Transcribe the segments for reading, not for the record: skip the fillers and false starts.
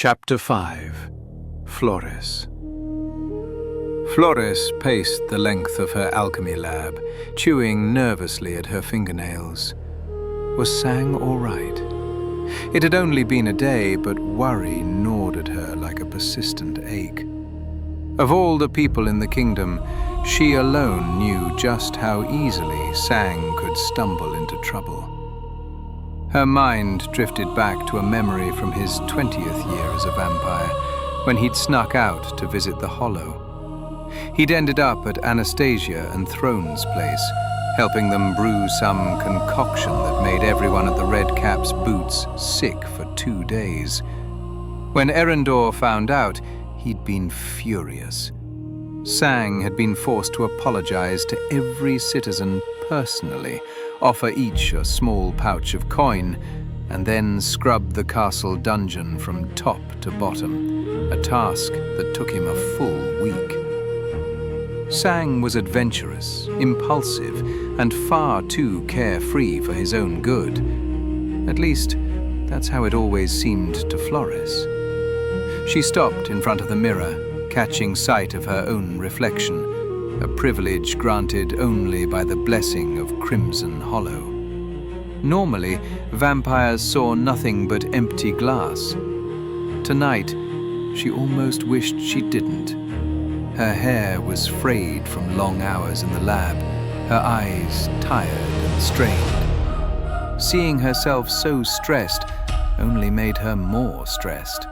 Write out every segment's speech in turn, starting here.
Chapter 5. Flores. Flores paced the length of her alchemy lab, chewing nervously at her fingernails. Was Sang all right? It had only been a day, but worry gnawed at her like a persistent ache. Of all the people in the kingdom, she alone knew just how easily Sang could stumble into trouble. Her mind drifted back to a memory from his 20th year as a vampire, when he'd snuck out to visit the Hollow. He'd ended up at Anastasia and Throne's place, helping them brew some concoction that made everyone at the Red Cap's boots sick for 2 days. When Erendor found out, he'd been furious. Sang had been forced to apologize to every citizen personally, offer each a small pouch of coin, and then scrub the castle dungeon from top to bottom, a task that took him a full week. Sang was adventurous, impulsive, and far too carefree for his own good. At least, that's how it always seemed to Flores. She stopped in front of the mirror, catching sight of her own reflection, a privilege granted only by the blessing of Crimson Hollow. Normally, vampires saw nothing but empty glass. Tonight, she almost wished she didn't. Her hair was frayed from long hours in the lab, her eyes tired and strained. Seeing herself so stressed only made her more stressed.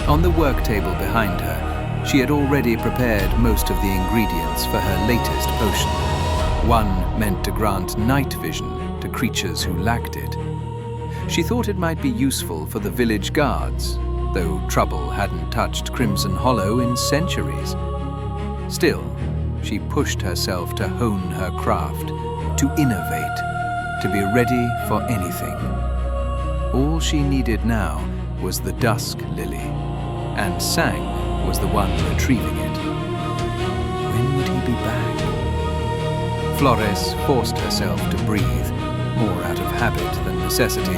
On the work table behind her, she had already prepared most of the ingredients for her latest potion, one meant to grant night vision to creatures who lacked it. She thought it might be useful for the village guards, though trouble hadn't touched Crimson Hollow in centuries. Still, she pushed herself to hone her craft, to innovate, to be ready for anything. All she needed now was the Dusk Lily, and Sang was the one retrieving it. When would he be back? Flores forced herself to breathe, more out of habit than necessity,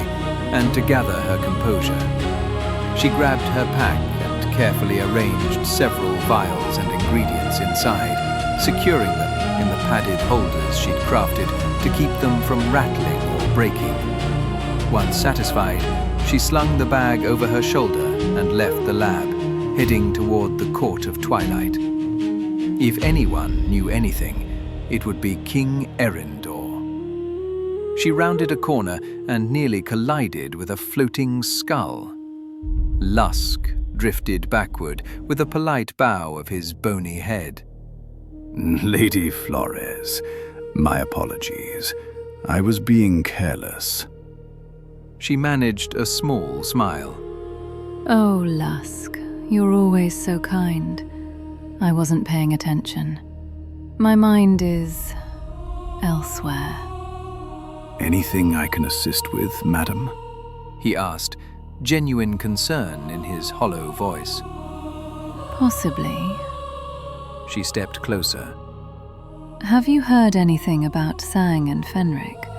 and to gather her composure. She grabbed her pack and carefully arranged several vials and ingredients inside, securing them in the padded holders she'd crafted to keep them from rattling or breaking. Once satisfied, she slung the bag over her shoulder and left the lab, heading toward the Court of Twilight. If anyone knew anything, it would be King Erendor. She rounded a corner and nearly collided with a floating skull. Lusk drifted backward with a polite bow of his bony head. Lady Flores, my apologies. I was being careless. She managed a small smile. Oh, Lusk, you're always so kind. I wasn't paying attention. My mind is elsewhere. Anything I can assist with, madam? He asked, genuine concern in his hollow voice. Possibly. She stepped closer. Have you heard anything about Sang and Fenric?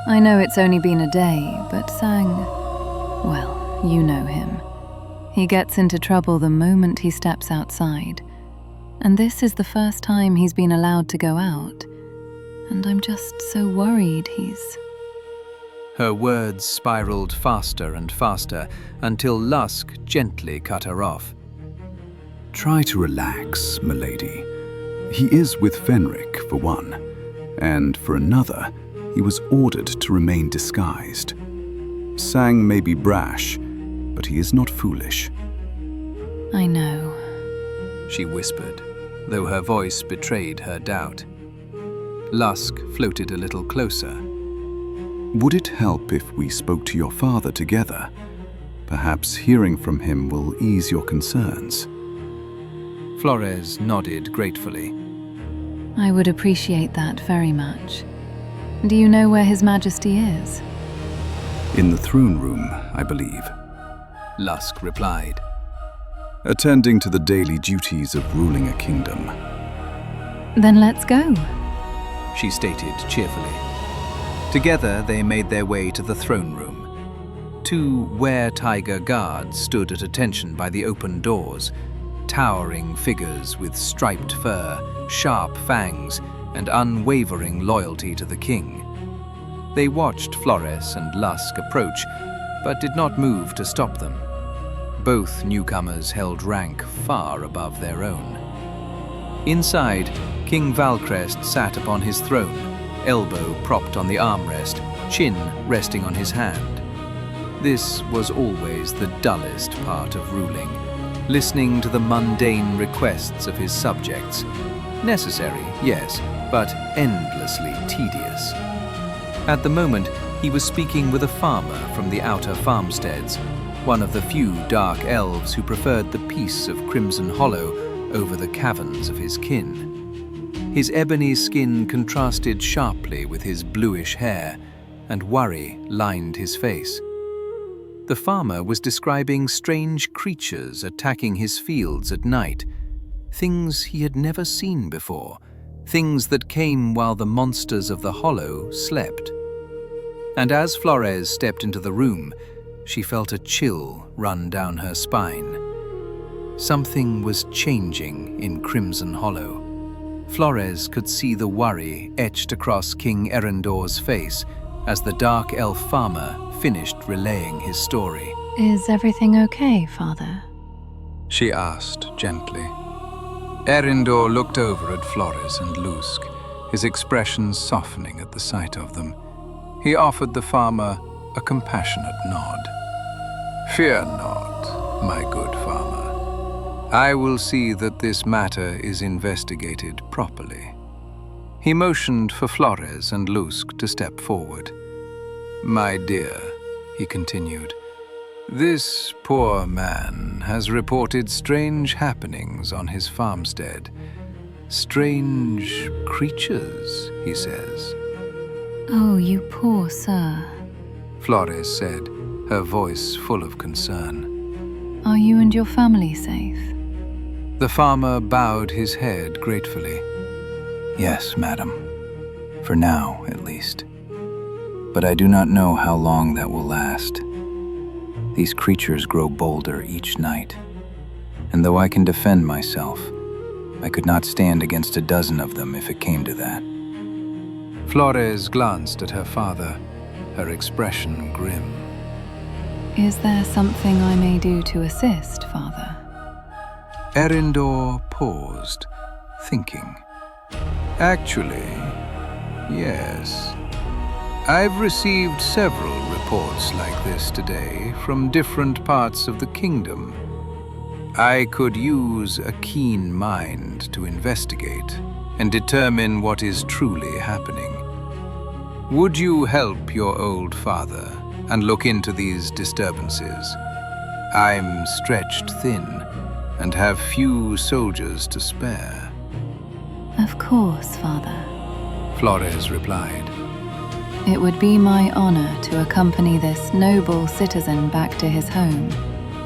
I know it's only been a day, but Sang, well, you know him. He gets into trouble the moment he steps outside. And this is the first time he's been allowed to go out. And I'm just so worried he's... Her words spiraled faster and faster until Lusk gently cut her off. Try to relax, milady. He is with Fenric, for one. And for another, he was ordered to remain disguised. Sang may be brash, but he is not foolish. I know, she whispered, though her voice betrayed her doubt. Lusk floated a little closer. Would it help if we spoke to your father together? Perhaps hearing from him will ease your concerns. Flores nodded gratefully. I would appreciate that very much. Do you know where His Majesty is? In the throne room, I believe. Lusk replied. Attending to the daily duties of ruling a kingdom. Then let's go, she stated cheerfully. Together they made their way to the throne room. 2 were-tiger guards stood at attention by the open doors, towering figures with striped fur, sharp fangs, and unwavering loyalty to the king. They watched Flores and Lusk approach, but did not move to stop them. Both newcomers held rank far above their own. Inside, King Valcrest sat upon his throne, elbow propped on the armrest, chin resting on his hand. This was always the dullest part of ruling, listening to the mundane requests of his subjects. Necessary, yes, but endlessly tedious. At the moment, he was speaking with a farmer from the outer farmsteads, one of the few dark elves who preferred the peace of Crimson Hollow over the caverns of his kin. His ebony skin contrasted sharply with his bluish hair, and worry lined his face. The farmer was describing strange creatures attacking his fields at night, things he had never seen before, things that came while the monsters of the Hollow slept. And as Flores stepped into the room, she felt a chill run down her spine. Something was changing in Crimson Hollow. Flores could see the worry etched across King Erendor's face as the dark elf farmer finished relaying his story. Is everything okay, Father? She asked gently. Erendor looked over at Flores and Lusk, his expression softening at the sight of them. He offered the farmer a compassionate nod. "Fear not, my good farmer. I will see that this matter is investigated properly." He motioned for Flores and Lusk to step forward. "My dear," he continued, "this poor man has reported strange happenings on his farmstead. Strange creatures, he says." Oh, you poor sir. Flores said, her voice full of concern. Are you and your family safe? The farmer bowed his head gratefully. "Yes, madam. For now, at least. But I do not know how long that will last. These creatures grow bolder each night, and though I can defend myself, I could not stand against a dozen of them if it came to that." Flores glanced at her father, her expression grim. Is there something I may do to assist, Father? Erendor paused, thinking. "Actually, yes. I've received several reports like this today from different parts of the kingdom. I could use a keen mind to investigate and determine what is truly happening. Would you help your old father and look into these disturbances? I'm stretched thin and have few soldiers to spare." Of course, Father. Flores replied. It would be my honor to accompany this noble citizen back to his home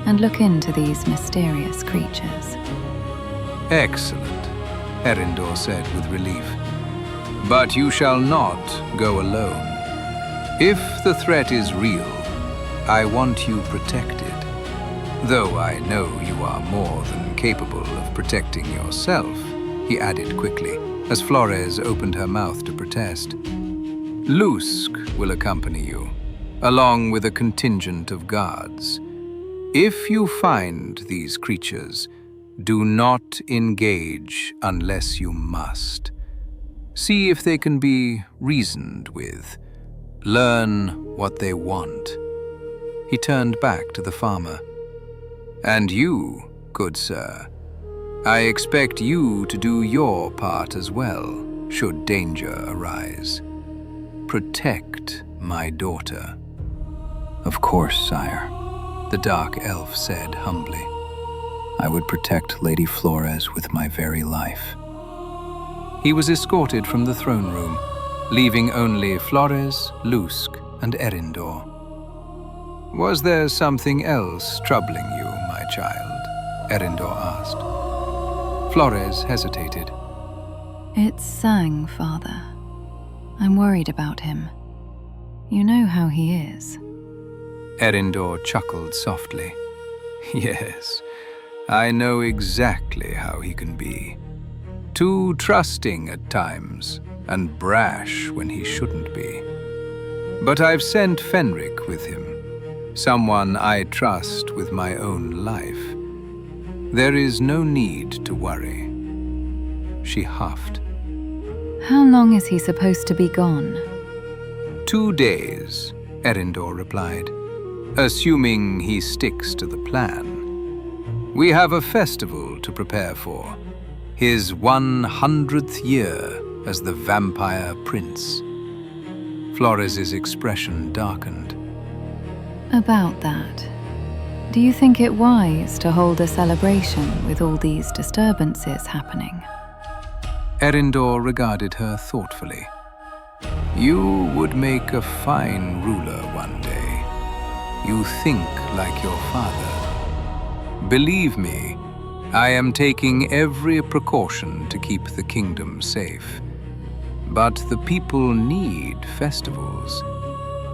and look into these mysterious creatures. "Excellent," Erendor said with relief. "But you shall not go alone. If the threat is real, I want you protected. Though I know you are more than capable of protecting yourself," he added quickly, as Flores opened her mouth to protest. "Lusk will accompany you, along with a contingent of guards. If you find these creatures, do not engage unless you must. See if they can be reasoned with. Learn what they want." He turned back to the farmer. "And you, good sir, I expect you to do your part as well, should danger arise. Protect my daughter." "Of course, sire," the dark elf said humbly. "I would protect Lady Flores with my very life." He was escorted from the throne room, leaving only Flores, Lusk, and Erendor. "Was there something else troubling you, my child?" Erendor asked. Flores hesitated. It's Sang, Father. I'm worried about him. You know how he is. Erindor chuckled softly. Yes, I know exactly how he can be. Too trusting at times, and brash when he shouldn't be. But I've sent Fenric with him, someone I trust with my own life. There is no need to worry. She huffed. How long is he supposed to be gone? 2 days, Erindor replied, assuming he sticks to the plan. We have a festival to prepare for, his 100th year as the Vampire Prince. Flores' expression darkened. About that, do you think it wise to hold a celebration with all these disturbances happening? Erindor regarded her thoughtfully. You would make a fine ruler one day. You think like your father. Believe me, I am taking every precaution to keep the kingdom safe. But the people need festivals.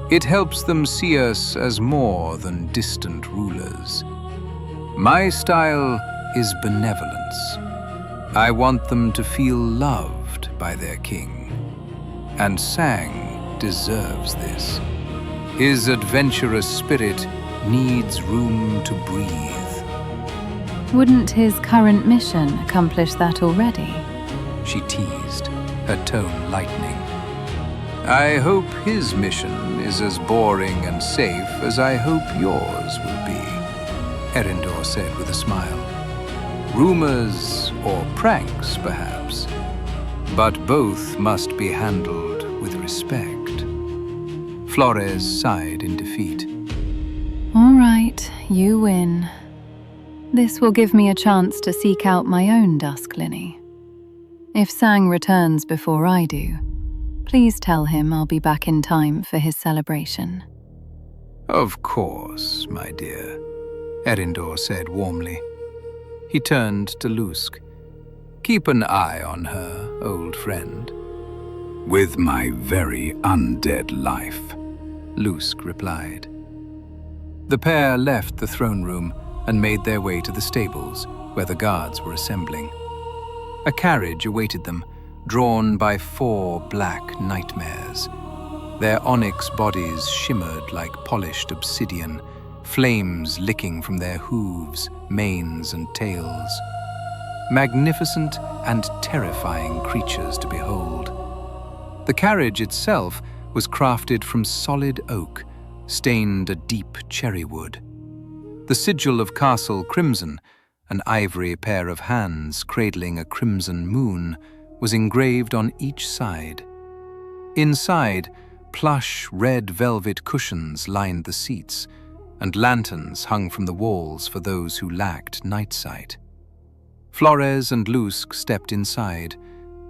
It helps them see us as more than distant rulers. My style is benevolence. I want them to feel loved by their king. And Sang deserves this. His adventurous spirit needs room to breathe. Wouldn't his current mission accomplish that already? She teased, her tone lightening. I hope his mission is as boring and safe as I hope yours will be, Erindor said with a smile. Rumors or pranks, perhaps, but both must be handled with respect. Flores sighed in defeat. All right, you win. This will give me a chance to seek out my own Dusklinny. If Sang returns before I do, please tell him I'll be back in time for his celebration. Of course, my dear, Erindor said warmly. He turned to Lusk. Keep an eye on her, old friend. With my very undead life, Lusk replied. The pair left the throne room and made their way to the stables, where the guards were assembling. A carriage awaited them, drawn by 4 black nightmares. Their onyx bodies shimmered like polished obsidian, flames licking from their hooves, manes, and tails. Magnificent and terrifying creatures to behold. The carriage itself was crafted from solid oak, stained a deep cherry wood. The sigil of Castle Crimson, an ivory pair of hands cradling a crimson moon, was engraved on each side. Inside, plush red velvet cushions lined the seats, and lanterns hung from the walls for those who lacked night sight. Flores and Lusk stepped inside,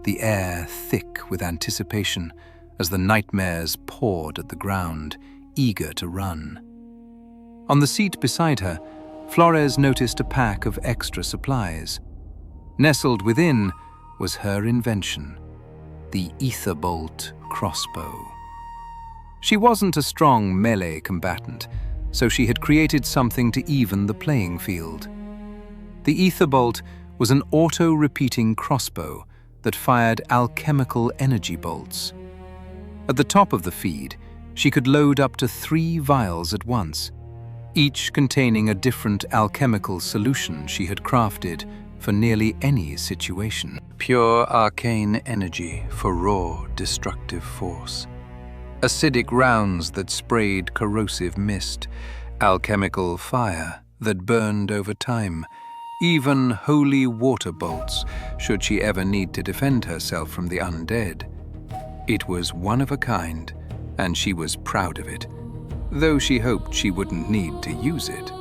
the air thick with anticipation as the nightmares poured at the ground, eager to run. On the seat beside her, Flores noticed a pack of extra supplies. Nestled within was her invention, the Etherbolt crossbow. She wasn't a strong melee combatant, so she had created something to even the playing field. The Etherbolt was an auto-repeating crossbow that fired alchemical energy bolts. At the top of the feed, she could load up to 3 vials at once, each containing a different alchemical solution she had crafted for nearly any situation. Pure arcane energy for raw, destructive force. Acidic rounds that sprayed corrosive mist, alchemical fire that burned over time, even holy water bolts, should she ever need to defend herself from the undead. It was one of a kind, and she was proud of it, though she hoped she wouldn't need to use it.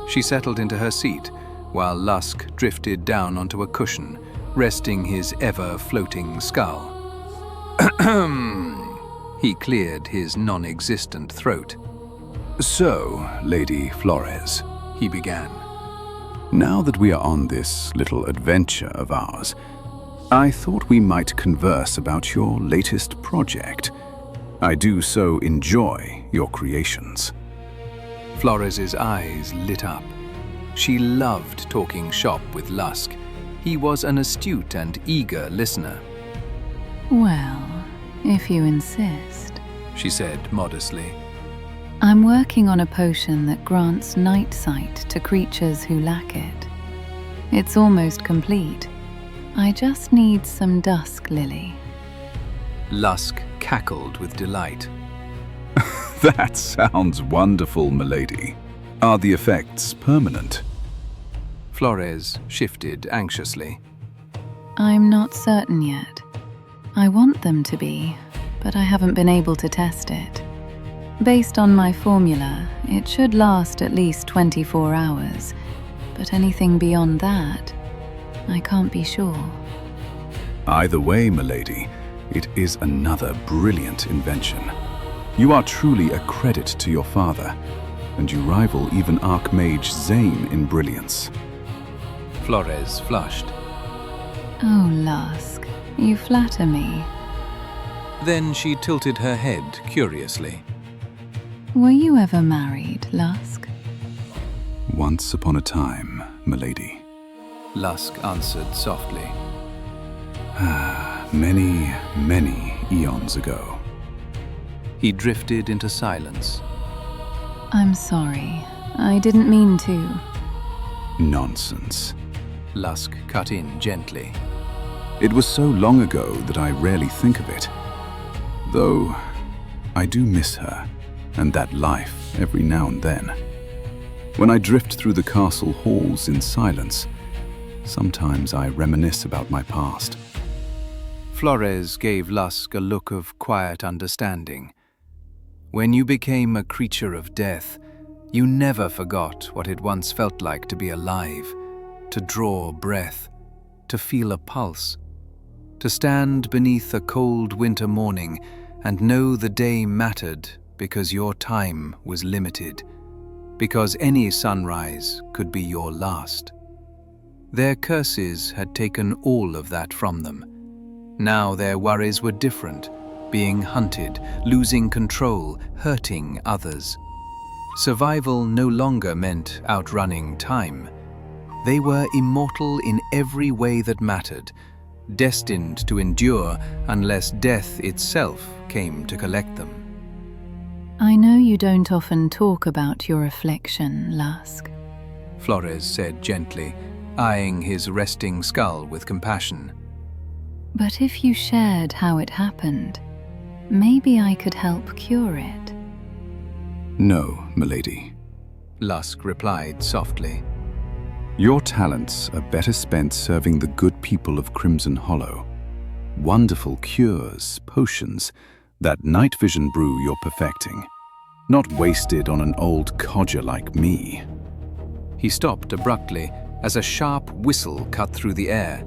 She settled into her seat, while Lusk drifted down onto a cushion, resting his ever-floating skull. He cleared his non-existent throat. So, Lady Flores, He began. now that we are on this little adventure of ours, I thought we might converse about your latest project. I do so enjoy your creations. Flores's eyes lit up. She loved talking shop with Lusk. He was an astute and eager listener. Well, if you insist, she said modestly. I'm working on a potion that grants night sight to creatures who lack it. It's almost complete. I just need some dusk lily. Lusk cackled with delight. That sounds wonderful, milady. Are the effects permanent? Flores shifted anxiously. I'm not certain yet. I want them to be, but I haven't been able to test it. Based on my formula, it should last at least 24 hours, but anything beyond that, I can't be sure. Either way, milady, it is another brilliant invention. You are truly a credit to your father, and you rival even Archmage Zane in brilliance. Flores flushed. Oh, Lusk, you flatter me. Then she tilted her head curiously. Were you ever married, Lusk? Once upon a time, milady. Lusk answered softly. Many, many eons ago. He drifted into silence. I'm sorry. I didn't mean to. Nonsense. Lusk cut in gently. It was so long ago that I rarely think of it. Though, I do miss her, and that life every now and then. When I drift through the castle halls in silence, sometimes I reminisce about my past. Flores gave Lusk a look of quiet understanding. When you became a creature of death, you never forgot what it once felt like to be alive, to draw breath, to feel a pulse, to stand beneath a cold winter morning and know the day mattered because your time was limited, because any sunrise could be your last. Their curses had taken all of that from them. Now their worries were different, being hunted, losing control, hurting others. Survival no longer meant outrunning time. They were immortal in every way that mattered, destined to endure unless death itself came to collect them. I know you don't often talk about your affliction, Lusk, Flores said gently, eyeing his resting skull with compassion. but if you shared how it happened, maybe I could help cure it. No, milady. Lusk replied softly. Your talents are better spent serving the good people of Crimson Hollow. Wonderful cures, potions, that night vision brew you're perfecting. Not wasted on an old codger like me. He stopped abruptly as a sharp whistle cut through the air.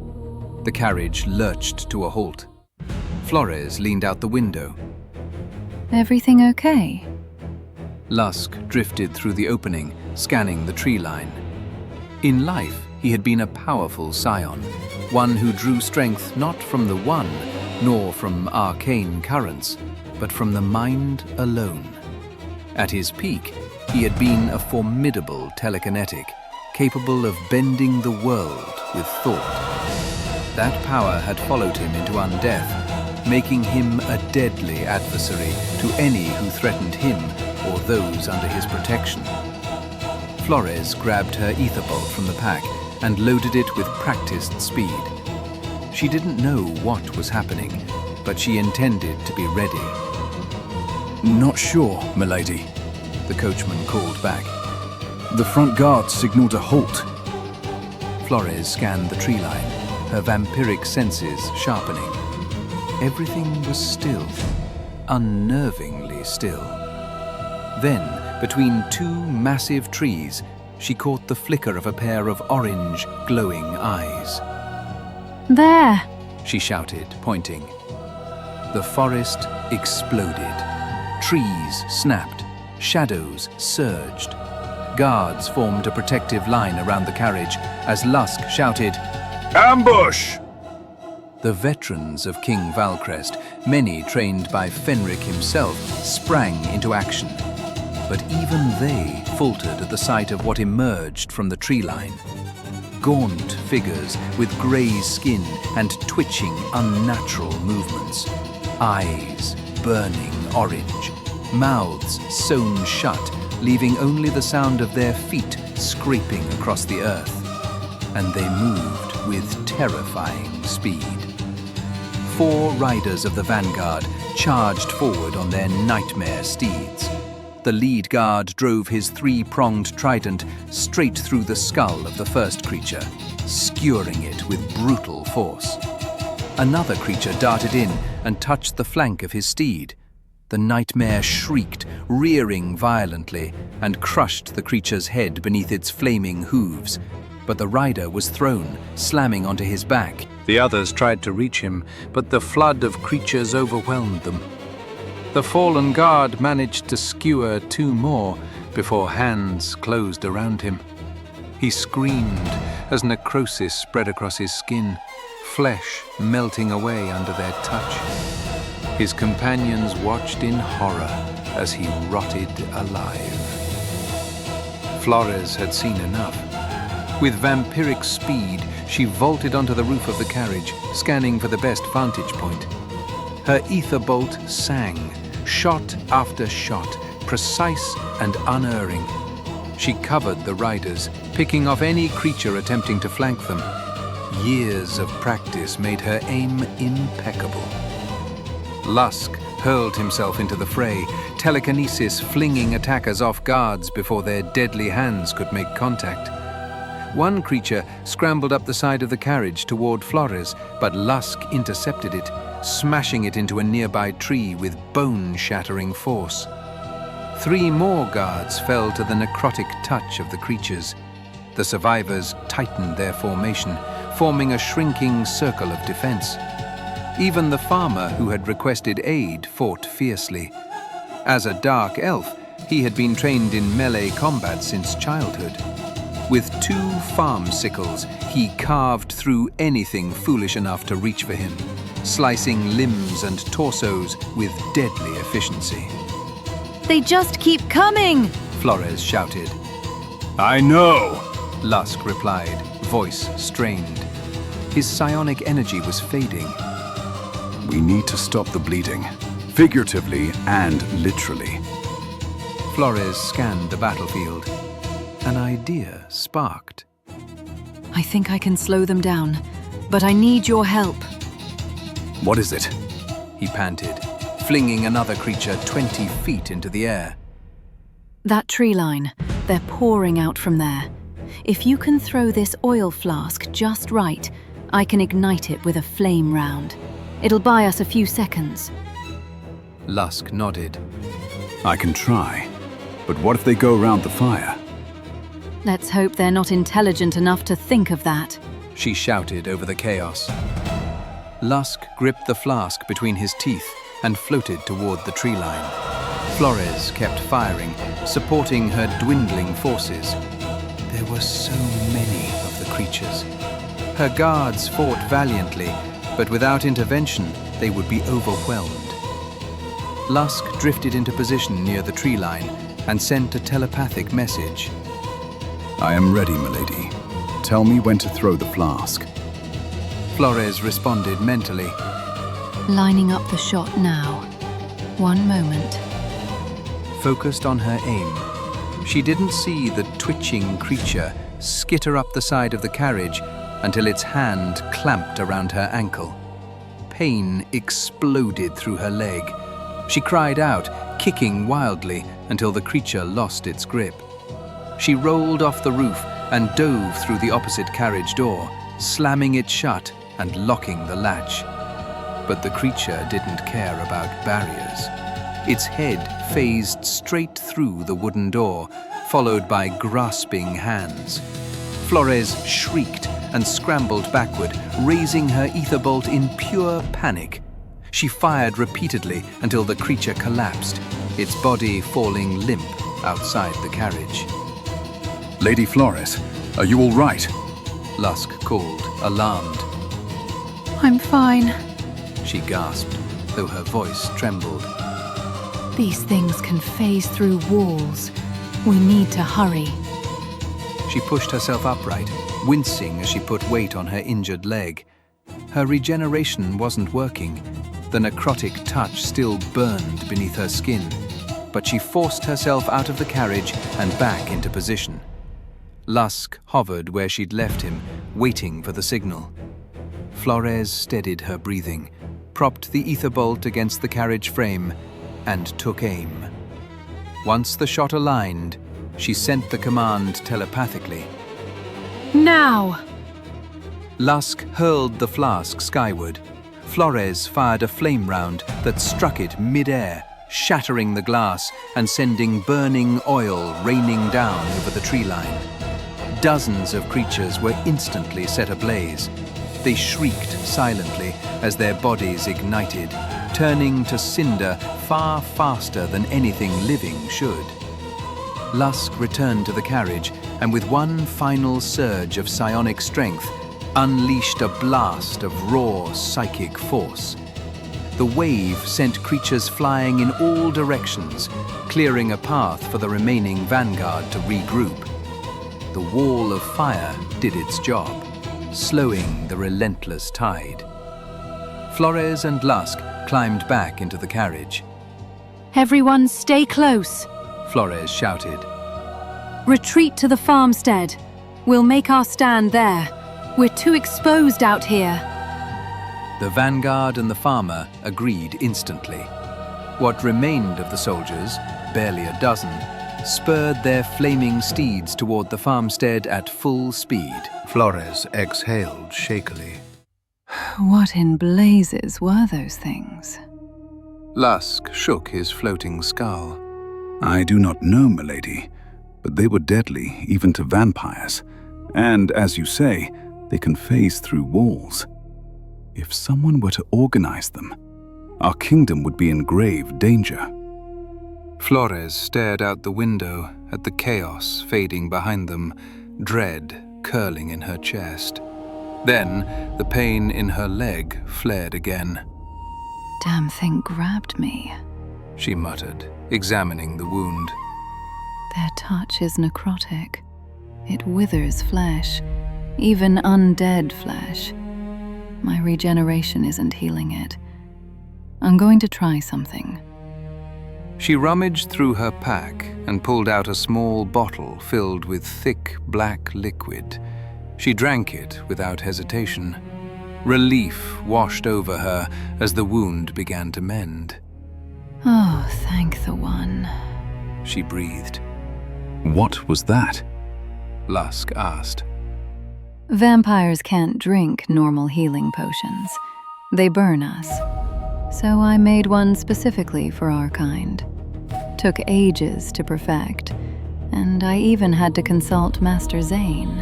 The carriage lurched to a halt. Flores leaned out the window. Everything okay? Lusk drifted through the opening, scanning the tree line. In life, he had been a powerful scion, one who drew strength not from the one, nor from arcane currents, but from the mind alone. At his peak, he had been a formidable telekinetic, capable of bending the world with thought. That power had followed him into undeath, making him a deadly adversary to any who threatened him or those under his protection. Flores grabbed her ether bolt from the pack and loaded it with practiced speed. She didn't know what was happening, but she intended to be ready. Not sure, milady, the coachman called back. The front guard signaled a halt. Flores scanned the tree line, her vampiric senses sharpening. Everything was still, unnervingly still. Then, between two massive trees, she caught the flicker of a pair of orange, glowing eyes. There! She shouted, pointing. The forest exploded. Trees snapped. Shadows surged. Guards formed a protective line around the carriage as Lusk shouted, Ambush! The veterans of King Valcrest, many trained by Fenric himself, sprang into action. but even they faltered at the sight of what emerged from the tree line. Gaunt figures with grey skin and twitching, unnatural movements. Eyes burning orange, mouths sewn shut, leaving only the sound of their feet scraping across the earth. And they moved with terrifying speed. 4 riders of the vanguard charged forward on their nightmare steeds. The lead guard drove his 3-pronged trident straight through the skull of the first creature, skewering it with brutal force. Another creature darted in and touched the flank of his steed. The nightmare shrieked, rearing violently, and crushed the creature's head beneath its flaming hooves. But the rider was thrown, slamming onto his back. The others tried to reach him, but the flood of creatures overwhelmed them. The fallen guard managed to skewer 2 more before hands closed around him. He screamed as necrosis spread across his skin, flesh melting away under their touch. His companions watched in horror as he rotted alive. Flores had seen enough. With vampiric speed, she vaulted onto the roof of the carriage, scanning for the best vantage point. Her ether bolt sang, shot after shot, precise and unerring. She covered the riders, picking off any creature attempting to flank them. Years of practice made her aim impeccable. Lusk hurled himself into the fray, telekinesis flinging attackers off guards before their deadly hands could make contact. One creature scrambled up the side of the carriage toward Flores, but Lusk intercepted it, smashing it into a nearby tree with bone-shattering force. 3 more guards fell to the necrotic touch of the creatures. The survivors tightened their formation, forming a shrinking circle of defense. Even the farmer who had requested aid fought fiercely. As a dark elf, he had been trained in melee combat since childhood. With 2 farm sickles, he carved through anything foolish enough to reach for him, slicing limbs and torsos with deadly efficiency. They just keep coming! Flores shouted. I know! Lusk replied, voice strained. His psionic energy was fading. We need to stop the bleeding, figuratively and literally. Flores scanned the battlefield. An idea sparked. I think I can slow them down, but I need your help. What is it? He panted, flinging another creature 20 feet into the air. That tree line, they're pouring out from there. If you can throw this oil flask just right, I can ignite it with a flame round. It'll buy us a few seconds. Lusk nodded. I can try, but what if they go around the fire? Let's hope they're not intelligent enough to think of that. She shouted over the chaos. Lusk gripped the flask between his teeth and floated toward the tree line. Flores kept firing, supporting her dwindling forces. There were so many of the creatures. Her guards fought valiantly, but without intervention, they would be overwhelmed. Lusk drifted into position near the tree line and sent a telepathic message. I am ready, milady. Tell me when to throw the flask. Flores responded mentally. Lining up the shot now. 1 moment. Focused on her aim, she didn't see the twitching creature skitter up the side of the carriage until its hand clamped around her ankle. Pain exploded through her leg. She cried out, kicking wildly until the creature lost its grip. She rolled off the roof and dove through the opposite carriage door, slamming it shut and locking the latch. But the creature didn't care about barriers. Its head phased straight through the wooden door, followed by grasping hands. Flores shrieked and scrambled backward, raising her ether bolt in pure panic. She fired repeatedly until the creature collapsed, its body falling limp outside the carriage. Lady Flores, are you all right? Lusk called, alarmed. I'm fine. She gasped, though her voice trembled. These things can phase through walls. We need to hurry. She pushed herself upright, wincing as she put weight on her injured leg. Her regeneration wasn't working. The necrotic touch still burned beneath her skin, but she forced herself out of the carriage and back into position. Lusk hovered where she'd left him, waiting for the signal. Flores steadied her breathing, propped the ether bolt against the carriage frame, and took aim. Once the shot aligned, she sent the command telepathically. Now! Lusk hurled the flask skyward. Flores fired a flame round that struck it mid-air, shattering the glass and sending burning oil raining down over the tree line. Dozens of creatures were instantly set ablaze. They shrieked silently as their bodies ignited, turning to cinder far faster than anything living should. Lusk returned to the carriage and with one final surge of psionic strength, unleashed a blast of raw psychic force. The wave sent creatures flying in all directions, clearing a path for the remaining vanguard to regroup. The wall of fire did its job, slowing the relentless tide. Flores and Lusk climbed back into the carriage. Everyone stay close. Flores shouted. Retreat to the farmstead. We'll make our stand there. We're too exposed out here. The vanguard and the farmer agreed instantly. What remained of the soldiers, barely a dozen, spurred their flaming steeds toward the farmstead at full speed. Flores exhaled shakily. What in blazes were those things? Lusk shook his floating skull. I do not know, milady, but they were deadly even to vampires. And, as you say, they can phase through walls. If someone were to organize them, our kingdom would be in grave danger. Flores stared out the window at the chaos fading behind them, dread curling in her chest. Then, the pain in her leg flared again. Damn thing grabbed me. She muttered, examining the wound. Their touch is necrotic. It withers flesh, even undead flesh. My regeneration isn't healing it. I'm going to try something. She rummaged through her pack and pulled out a small bottle filled with thick black liquid. She drank it without hesitation. Relief washed over her as the wound began to mend. Oh, thank the one. She breathed. What was that? Lusk asked. Vampires can't drink normal healing potions. They burn us. So I made one specifically for our kind. Took ages to perfect, and I even had to consult Master Zane.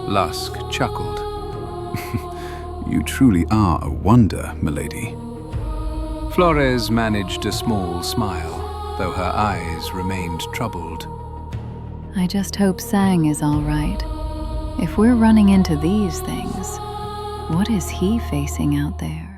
Lusk chuckled. You truly are a wonder, milady. Flores managed a small smile, though her eyes remained troubled. I just hope Sang is all right. If we're running into these things, what is he facing out there?